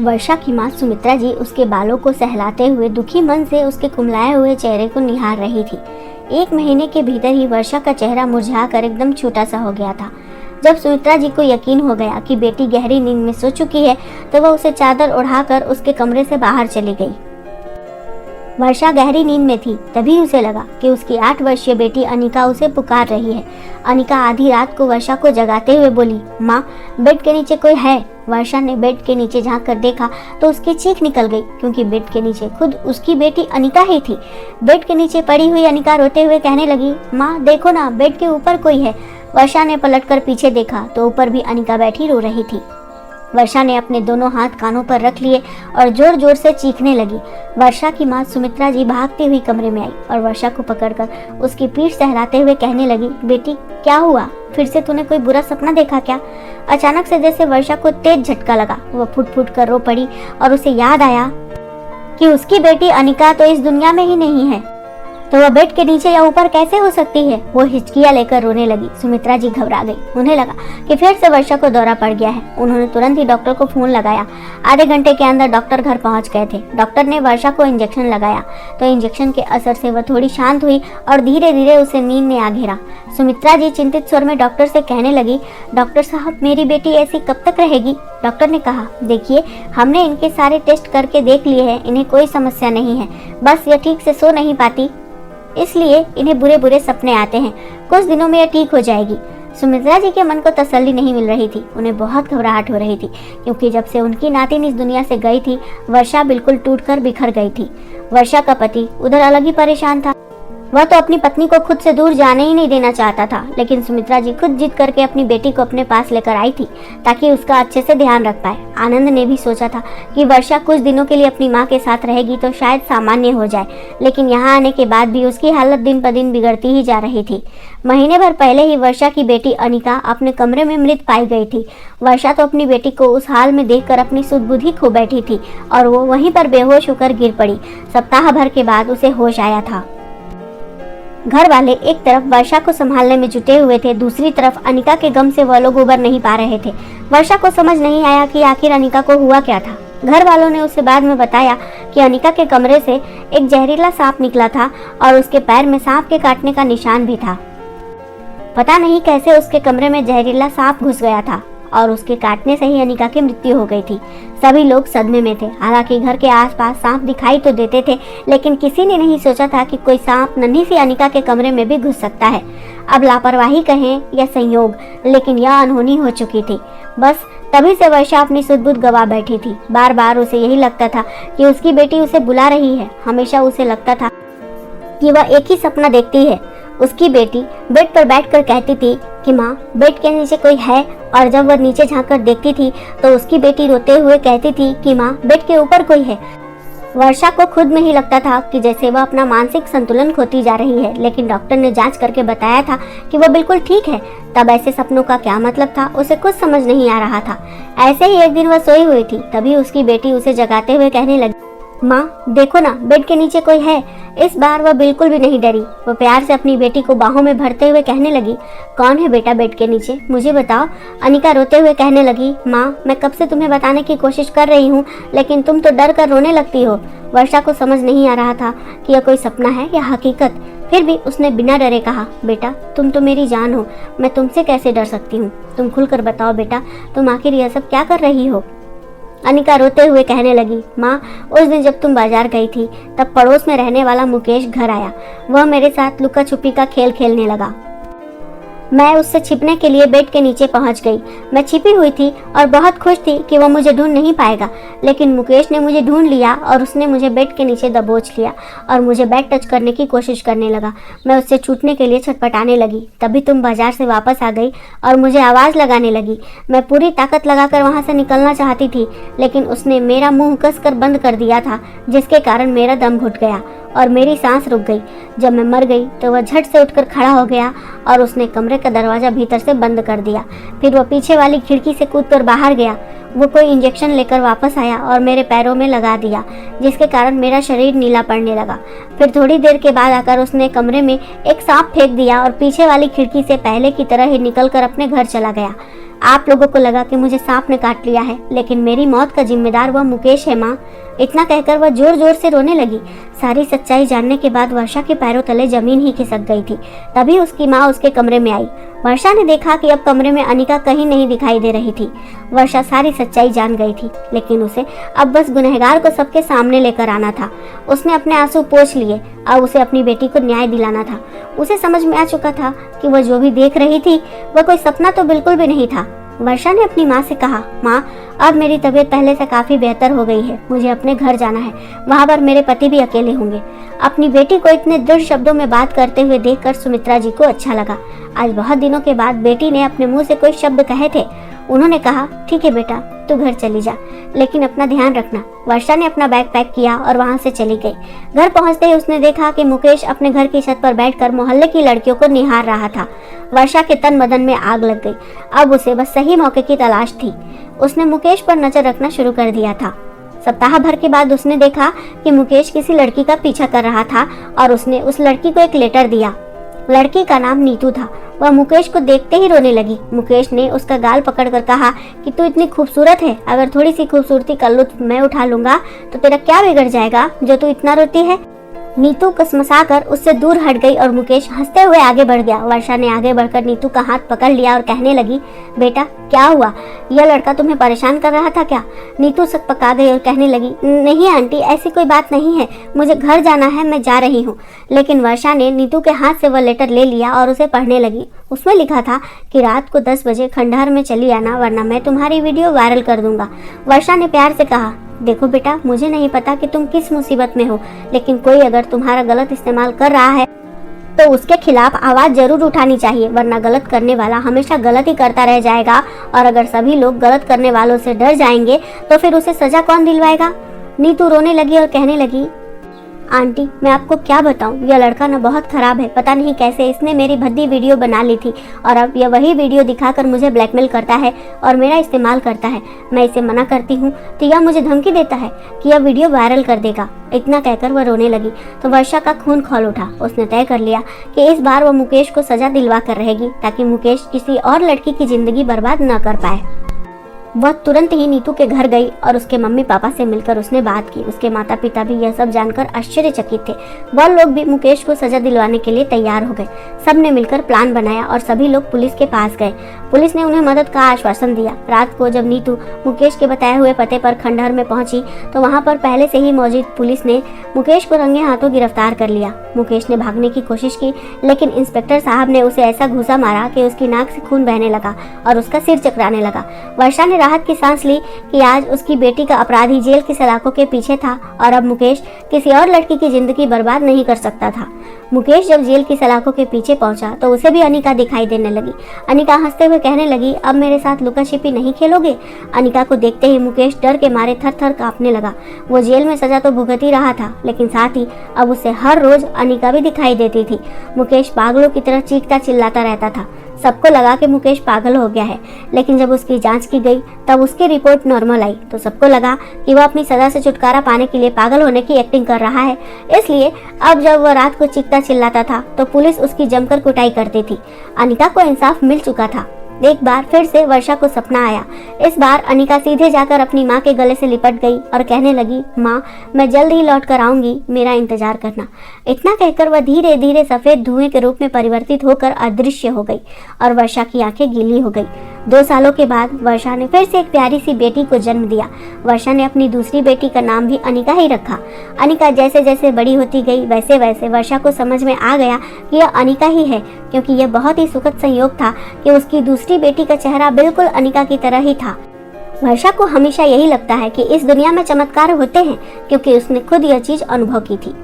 वर्षा की माँ सुमित्रा जी उसके बालों को सहलाते हुए दुखी मन से उसके कुम्हलाए हुए चेहरे को निहार रही थी। 1 महीने के भीतर ही वर्षा का चेहरा मुरझाकर एकदम छोटा सा हो गया था। जब सुमित्रा जी को यकीन हो गया कि बेटी गहरी नींद में सो चुकी है तो वह उसे चादर ओढ़ाकर उसके कमरे से बाहर चली गई। वर्षा गहरी नींद में थी, तभी उसे लगा कि उसकी 8 वर्षीय बेटी अनिका उसे पुकार रही है। अनिका आधी रात को वर्षा को जगाते हुए बोली, माँ, बेड के नीचे कोई है। वर्षा ने बेड के नीचे झांक कर देखा तो उसकी चीख निकल गई, क्योंकि बेड के नीचे खुद उसकी बेटी अनिका ही थी। बेड के नीचे पड़ी हुई अनिका रोते हुए कहने लगी, माँ देखो ना, बेड के ऊपर कोई है। वर्षा ने पलटकर पीछे देखा तो ऊपर भी अनिका बैठी रो रही थी। वर्षा ने अपने दोनों हाथ कानों पर रख लिए और जोर जोर से चीखने लगी। वर्षा की माँ सुमित्रा जी भागती हुई कमरे में आई और वर्षा को पकड़कर उसकी पीठ सहलाते हुए कहने लगी, बेटी क्या हुआ, फिर से तूने कोई बुरा सपना देखा क्या? अचानक से जैसे वर्षा को तेज झटका लगा, वह फुट फुट कर रो पड़ी और उसे याद आया कि उसकी बेटी अनिका तो इस दुनिया में ही नहीं है, तो वह बेड के नीचे या ऊपर कैसे हो सकती है? वो हिचकियां लेकर रोने लगी। सुमित्रा जी घबरा गई। उन्हें लगा कि फिर से वर्षा को दौरा पड़ गया है। उन्होंने तुरंत ही डॉक्टर को फोन लगाया। आधे घंटे के अंदर डॉक्टर घर पहुंच गए थे। डॉक्टर ने वर्षा को इंजेक्शन लगाया तो इंजेक्शन के असर से वह थोड़ी शांत हुई और धीरे धीरे उसे नींद ने आ घेरा। सुमित्रा जी चिंतित स्वर में डॉक्टर से कहने लगी, डॉक्टर साहब, मेरी बेटी ऐसी कब तक रहेगी? डॉक्टर ने कहा, देखिए, हमने इनके सारे टेस्ट करके देख लिए हैं, इन्हें कोई समस्या नहीं है, बस ये ठीक से सो नहीं पाती, इसलिए इन्हें बुरे बुरे सपने आते हैं। कुछ दिनों में यह ठीक हो जाएगी। सुमित्रा जी के मन को तसल्ली नहीं मिल रही थी। उन्हें बहुत घबराहट हो रही थी, क्योंकि जब से उनकी नातिन इस दुनिया से गई थी, वर्षा बिल्कुल टूटकर बिखर गई थी। वर्षा का पति उधर अलग ही परेशान था। वह तो अपनी पत्नी को खुद से दूर जाने ही नहीं देना चाहता था, लेकिन सुमित्रा जी खुद जिद करके अपनी बेटी को अपने पास लेकर आई थी ताकि उसका अच्छे से ध्यान रख पाए। आनंद ने भी सोचा था कि वर्षा कुछ दिनों के लिए अपनी माँ के साथ रहेगी तो शायद सामान्य हो जाए, लेकिन यहाँ आने के बाद भी उसकी हालत दिन पर दिन बिगड़ती ही जा रही थी। महीने भर पहले ही वर्षा की बेटी अनिका अपने कमरे में मृत पाई गई थी। वर्षा तो अपनी बेटी को उस हाल में देखकर अपनी सुध-बुद्धि खो बैठी थी और वो वहीं पर बेहोश होकर गिर पड़ी। सप्ताह भर के बाद उसे होश आया था। घर वाले एक तरफ वर्षा को संभालने में जुटे हुए थे, दूसरी तरफ अनिका के गम से वह लोग उबर नहीं पा रहे थे। वर्षा को समझ नहीं आया कि आखिर अनिका को हुआ क्या था। घर वालों ने उसे बाद में बताया कि अनिका के कमरे से एक जहरीला सांप निकला था और उसके पैर में सांप के काटने का निशान भी था। पता नहीं कैसे उसके कमरे में जहरीला सांप घुस गया था और उसके काटने से ही अनिका की मृत्यु हो गई थी। सभी लोग सदमे में थे। हालांकि घर के आसपास सांप दिखाई तो देते थे, लेकिन किसी ने नहीं सोचा था कि कोई सांप नन्ही सी अनिका के कमरे में भी घुस सकता है। अब लापरवाही कहें या संयोग, लेकिन यह अनहोनी हो चुकी थी। बस तभी से वर्षा अपनी सुध-बुध गवा बैठी थी। बार बार उसे यही लगता था कि उसकी बेटी उसे बुला रही है। हमेशा उसे लगता था कि वह एक ही सपना देखती है। उसकी बेटी बेड पर बैठकर कहती थी कि माँ, बेड के नीचे कोई है, और जब वह नीचे झांककर देखती थी तो उसकी बेटी रोते हुए कहती थी कि माँ, बेड के ऊपर कोई है। वर्षा को खुद में ही लगता था कि जैसे वह अपना मानसिक संतुलन खोती जा रही है, लेकिन डॉक्टर ने जांच करके बताया था कि वह बिल्कुल ठीक है। तब ऐसे सपनों का क्या मतलब था, उसे कुछ समझ नहीं आ रहा था। ऐसे ही एक दिन वह सोई हुई थी, तभी उसकी बेटी उसे जगाते हुए कहने लगी, माँ देखो ना, बेड के नीचे कोई है। इस बार वह बिल्कुल भी नहीं डरी। वह प्यार से अपनी बेटी को बाहों में भरते हुए कहने लगी, कौन है बेटा बेड के नीचे, मुझे बताओ। अनिका रोते हुए कहने लगी, माँ, मैं कब से तुम्हें बताने की कोशिश कर रही हूँ, लेकिन तुम तो डर कर रोने लगती हो। वर्षा को समझ नहीं आ रहा था कि यह कोई सपना है या हकीकत। फिर भी उसने बिना डरे कहा, बेटा तुम तो मेरी जान हो, मैं तुमसे कैसे डर सकती हूँ। तुम खुलकर बताओ बेटा, तुम आखिर यह सब क्या कर रही हो। अनिका रोते हुए कहने लगी, माँ, उस दिन जब तुम बाजार गई थी तब पड़ोस में रहने वाला मुकेश घर आया। वह मेरे साथ लुका छुपी का खेल खेलने लगा। मैं उससे छिपने के लिए बेड के नीचे पहुंच गई। मैं छिपी हुई थी और बहुत खुश थी कि वह मुझे ढूंढ नहीं पाएगा, लेकिन मुकेश ने मुझे ढूंढ लिया और उसने मुझे बेड के नीचे दबोच लिया और मुझे बेड टच करने की कोशिश करने लगा। मैं उससे छूटने के लिए छटपटाने लगी। तभी तुम बाजार से वापस आ गई और मुझे आवाज़ लगाने लगी। मैं पूरी ताकत लगाकर वहाँ से निकलना चाहती थी, लेकिन उसने मेरा मुँह कसकर बंद कर दिया था, जिसके कारण मेरा दम घुट गया और मेरी सांस रुक गई। जब मैं मर गई तो वह झट से उठकर खड़ा हो गया और उसने कमरे का दरवाज़ा भीतर से बंद कर दिया। फिर वह पीछे वाली खिड़की से कूदकर बाहर गया। वो कोई इंजेक्शन लेकर वापस आया और मेरे पैरों में लगा दिया, जिसके कारण मेरा शरीर नीला पड़ने लगा। फिर थोड़ी देर के बाद आकर उसने कमरे में एक सांप फेंक दिया और पीछे वाली खिड़की से पहले की तरह ही निकलकर अपने घर चला गया। आप लोगों को लगा कि मुझे सांप ने काट लिया है, लेकिन मेरी मौत का जिम्मेदार वह मुकेश है माँ। इतना कहकर वह जोर जोर से रोने लगी। सारी सच्चाई जानने के बाद वर्षा के पैरों तले जमीन ही खिसक गई थी। तभी उसकी माँ उसके कमरे में आई। वर्षा ने देखा कि अब कमरे में अनिका कहीं नहीं दिखाई दे रही थी। वर्षा सारी सच्चाई जान गई थी, लेकिन उसे अब बस गुनहगार को सबके सामने लेकर आना था। उसने अपने आंसू पोंछ लिए। अब उसे अपनी बेटी को न्याय दिलाना था। उसे समझ में आ चुका था कि वह जो भी देख रही थी वह कोई सपना तो बिल्कुल भी नहीं था। वर्षा ने अपनी माँ से कहा, माँ अब मेरी तबीयत पहले से काफी बेहतर हो गई है, मुझे अपने घर जाना है, वहाँ पर मेरे पति भी अकेले होंगे। अपनी बेटी को इतने दृढ़ शब्दों में बात करते हुए देखकर सुमित्रा जी को अच्छा लगा। आज बहुत दिनों के बाद बेटी ने अपने मुंह से कोई शब्द कहे थे। उन्होंने कहा, ठीक है बेटा, तू घर चली जा, लेकिन अपना ध्यान रखना। वर्षा ने अपना बैग पैक किया और वहां से चली गई। घर पहुंचते ही उसने देखा कि मुकेश अपने घर की छत पर बैठकर मोहल्ले की लड़कियों को निहार रहा था। वर्षा के तन बदन में आग लग गई। अब उसे बस सही मौके की तलाश थी। उसने मुकेश पर नजर रखना शुरू कर दिया था। सप्ताह भर के बाद उसने देखा कि मुकेश किसी लड़की का पीछा कर रहा था और उसने उस लड़की को एक लेटर दिया। लड़की का नाम नीतू था। वह मुकेश को देखते ही रोने लगी। मुकेश ने उसका गाल पकड़कर कहा कि तू इतनी खूबसूरत है, अगर थोड़ी सी खूबसूरती का लुत्फ मैं उठा लूंगा तो तेरा क्या बिगड़ जाएगा जो तू इतना रोती है। नीतू कसमसाकर उससे दूर हट गई और मुकेश हंसते हुए आगे बढ़ गया। वर्षा ने आगे बढ़कर नीतू का हाथ पकड़ लिया और कहने लगी, बेटा क्या हुआ, यह लड़का तुम्हें परेशान कर रहा था क्या। नीतू सकपका गई और कहने लगी, नहीं आंटी, ऐसी कोई बात नहीं है, मुझे घर जाना है, मैं जा रही हूँ। लेकिन वर्षा ने नीतू के हाथ से वह लेटर ले लिया और उसे पढ़ने लगी। उसमें लिखा था कि रात को 10 बजे खंडहर में चली आना, वरना मैं तुम्हारी वीडियो वायरल कर दूंगा। वर्षा ने प्यार से कहा, देखो बेटा, मुझे नहीं पता कि तुम किस मुसीबत में हो, लेकिन कोई अगर तुम्हारा गलत इस्तेमाल कर रहा है तो उसके खिलाफ आवाज जरूर उठानी चाहिए, वरना गलत करने वाला हमेशा गलत ही करता रह जाएगा। और अगर सभी लोग गलत करने वालों से डर जाएंगे तो फिर उसे सजा कौन दिलवाएगा। नीतू रोने लगी और कहने लगी, आंटी मैं आपको क्या बताऊं, यह लड़का ना बहुत खराब है। पता नहीं कैसे इसने मेरी भद्दी वीडियो बना ली थी और अब यह वही वीडियो दिखाकर मुझे ब्लैकमेल करता है और मेरा इस्तेमाल करता है। मैं इसे मना करती हूँ तो यह मुझे धमकी देता है कि यह वीडियो वायरल कर देगा। इतना कहकर वह रोने लगी तो वर्षा का खून खौल उठा। उसने तय कर लिया कि इस बार वह मुकेश को सजा दिलवा कर रहेगी, ताकि मुकेश किसी और लड़की की जिंदगी बर्बाद न कर पाए। वह तुरंत ही नीतू के घर गई और उसके मम्मी पापा से मिलकर उसने बात की। उसके माता पिता भी यह सब जानकर आश्चर्यचकित थे। वह लोग भी मुकेश को सजा दिलवाने के लिए तैयार हो गए। सब ने मिलकर प्लान बनाया और सभी लोग पुलिस के पास गए। पुलिस ने उन्हें मदद का आश्वासन दिया। रात को जब नीतू मुकेश के बताए हुए पते पर खंडहर में पहुंची तो वहां पर पहले से ही मौजूद पुलिस ने मुकेश को रंगे हाथों गिरफ्तार कर लिया। मुकेश ने भागने की कोशिश की, लेकिन इंस्पेक्टर साहब ने उसे ऐसा घूसा मारा कि उसकी नाक से खून बहने लगा और उसका सिर चकराने लगा। वर्षा ने राहत की सांस ली कि आज उसकी बेटी का अपराधी जेल की सलाखों के पीछे था और अब मुकेश किसी और लड़की की जिंदगी बर्बाद नहीं कर सकता था। मुकेश जब जेल की सलाखों के पीछे पहुंचा तो उसे भी अनिका दिखाई देने लगी। अनिका हंसते हुए कहने लगी, अब मेरे साथ लुका छिपी नहीं खेलोगे। अनिका को देखते ही मुकेश डर के मारे थर थर कांपने लगा। वो जेल में सजा तो भुगत ही रहा था, लेकिन साथ ही अब उसे हर रोज अनिका भी दिखाई देती थी। मुकेश पागलों की तरह चीखता चिल्लाता रहता था। सबको लगा कि मुकेश पागल हो गया है, लेकिन जब उसकी जांच की गई तब उसकी रिपोर्ट नॉर्मल आई तो सबको लगा कि वह अपनी सजा से छुटकारा पाने के लिए पागल होने की एक्टिंग कर रहा है। इसलिए अब जब वह रात को चीखता चिल्लाता था तो पुलिस उसकी जमकर कुटाई करती थी। अनिका को इंसाफ मिल चुका था। एक बार फिर से वर्षा को सपना आया। इस बार अनिका सीधे जाकर अपनी माँ के गले से लिपट गई और कहने लगी, माँ मैं जल्द ही लौट कर आऊंगी, मेरा इंतजार करना। इतना कहकर वह धीरे धीरे सफेद धुएं के रूप में परिवर्तित होकर अदृश्य हो गई और वर्षा की आंखें गीली हो गई। 2 सालों के बाद वर्षा ने फिर से एक प्यारी सी बेटी को जन्म दिया। वर्षा ने अपनी दूसरी बेटी का नाम भी अनिका ही रखा। अनिका जैसे जैसे बड़ी होती गई वैसे वैसे वर्षा को समझ में आ गया कि यह अनिका ही है, क्योंकि यह बहुत ही सुखद संयोग था कि उसकी दूसरी बेटी का चेहरा बिल्कुल अनिका की तरह ही था। वर्षा को हमेशा यही लगता है कि इस दुनिया में चमत्कार होते हैं, क्योंकि उसने खुद यह चीज अनुभव की थी।